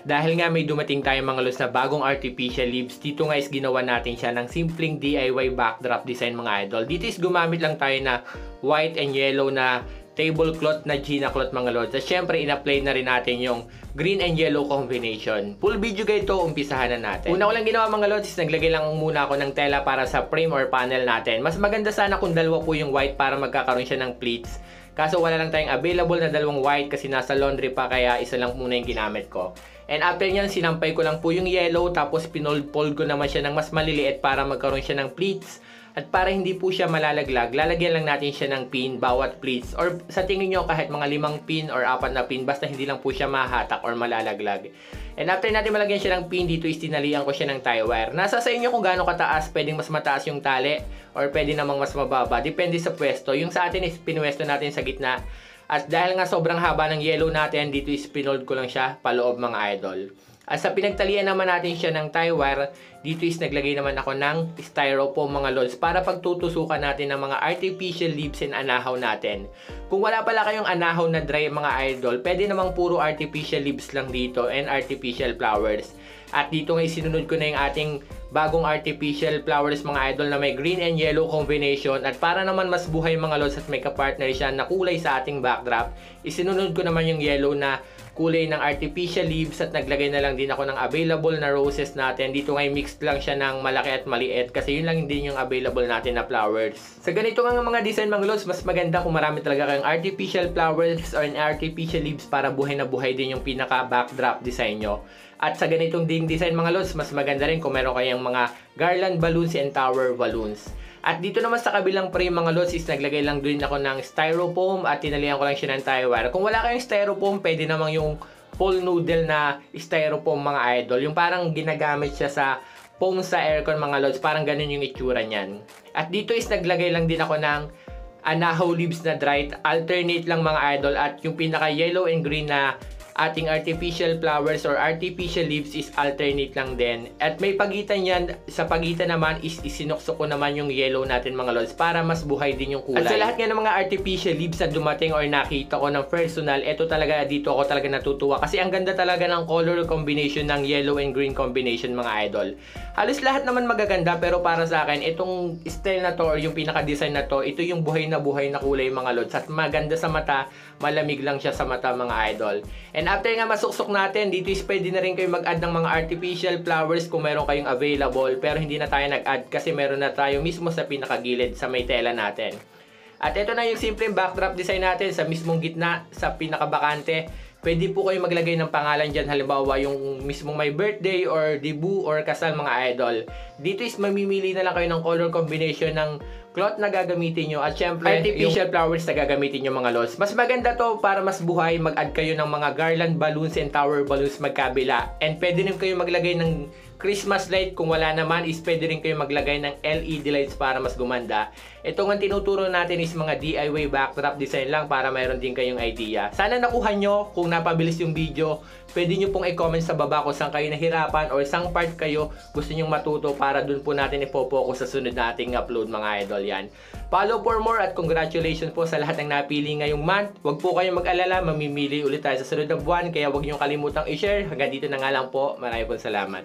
At dahil nga may dumating tayong mga lods na bagong artificial leaves, dito nga is ginawa natin siya ng simpleng DIY backdrop design mga idol. Dito is gumamit lang tayo na white and yellow na tablecloth na Gina cloth mga lods. At syempre in-apply na rin natin yung green and yellow combination. Full video guide to, umpisahan na natin. Una ko lang ginawa mga lods is naglagay lang muna ako ng tela para sa frame or panel natin. Mas maganda sana kung dalawa po yung white para magkakaroon siya ng pleats. Kaso wala lang tayong available na dalawang white kasi nasa laundry pa, kaya isa lang muna yung ginamit ko. And after nyan, sinampay ko lang po yung yellow, tapos pinold-fold ko naman siya ng mas maliliit para magkaroon siya ng pleats. At para hindi po siya malalaglag, lalagyan lang natin siya ng pin bawat pleats. Or sa tingin nyo kahit mga 5 pin or 4 na pin, basta hindi lang po siya mahatak or malalaglag. And after natin malagyan siya ng pin, dito is tinalian ko siya ng tie wire. Nasa sa inyo kung gaano kataas, pwedeng mas mataas yung tali or pwede namang mas mababa. Depende sa pwesto. Yung sa atin is pinwesto natin sa gitna. At dahil nga sobrang haba ng yellow natin, dito is pinold ko lang siya paloob mga idol. At sa pinagtalian naman natin siya ng tie wire, dito is naglagay naman ako ng styrofoam mga lods para pagtutusukan natin ng mga artificial leaves and anahaw natin. Kung wala pala kayong anahaw na dry mga idol, pwede namang puro artificial leaves lang dito and artificial flowers. At dito nga sinunod ko na yung ating bagong artificial flowers mga idol na may green and yellow combination. At para naman mas buhay mga lods at may kapartner siya na kulay sa ating backdrop, isinunod ko naman yung yellow na kulay ng artificial leaves at naglagay na lang din ako ng available na roses natin. Dito ngay mixed lang siya ng malaki at maliit kasi yun lang din yung available natin na flowers. Sa ganito nga mga design mga lods, mas maganda kung marami talaga kayong artificial flowers or artificial leaves para buhay na buhay din yung pinaka backdrop design nyo. At sa ganitong ding design mga lods, mas maganda rin kung meron kayong mga garland balloons and tower balloons. At dito naman sa kabilang frame mga lods is naglagay lang din ako ng styrofoam at tinalihan ko lang siya ng tie wire. Kung wala kayong styrofoam, pwede namang yung full noodle na styrofoam mga idol. Yung parang ginagamit siya sa foam sa aircon mga lods, parang ganun yung itsura niyan. At dito is naglagay lang din ako ng anahaw leaves na dried, alternate lang mga idol. At yung pinaka yellow and green na ating artificial flowers or artificial leaves is alternate lang din. At may pagitan yan, sa pagitan naman is isinuksok ko naman yung yellow natin mga lods para mas buhay din yung kulay. At sa lahat nga ng mga artificial leaves na dumating or nakita ko ng personal, ito talaga dito ako talaga natutuwa kasi ang ganda talaga ng color combination ng yellow and green combination mga idol. Halos lahat naman magaganda, pero para sa akin itong style na to or yung pinaka-design na to, ito yung buhay na kulay mga lods at maganda sa mata, malamig lang siya sa mata mga idol. And after nga masuksok natin, dito is pwede na rin kayo mag-add ng mga artificial flowers kung meron kayong available, pero hindi na tayo nag-add kasi meron na tayo mismo sa pinakagilid sa may tela natin. At ito na yung simpleng backdrop design natin sa mismong gitna, sa pinakabakante. Pwede po kayo maglagay ng pangalan dyan, halimbawa yung mismong may birthday or debut or kasal mga idol. Dito is mamimili na lang kayo ng color combination ng cloth na gagamitin nyo at syempre artificial flowers na gagamitin nyo mga lods. Mas maganda to para mas buhay, mag-add kayo ng mga garland balloons and tower balloons magkabila. And pwede rin kayo maglagay ng Christmas light. Kung wala naman is pwede rin kayo maglagay ng LED lights para mas gumanda. Ito nga tinuturo natin is mga DIY backdrop design lang para mayroon din kayong idea. Sana nakuha nyo. Kung napabilis yung video, pwede nyo pong i-comment sa baba kung saan kayo nahirapan or saan part kayo gusto nyong matuto para dun po natin ipo-focus sa sunod nating upload mga idol yan. Follow for more at congratulations po sa lahat ng napili ngayong month. Huwag po kayong mag-alala, mamimili ulit tayo sa sunod na buwan, kaya huwag nyo kalimutang i-share. Hanggang dito na nga lang po. Maraming po salamat.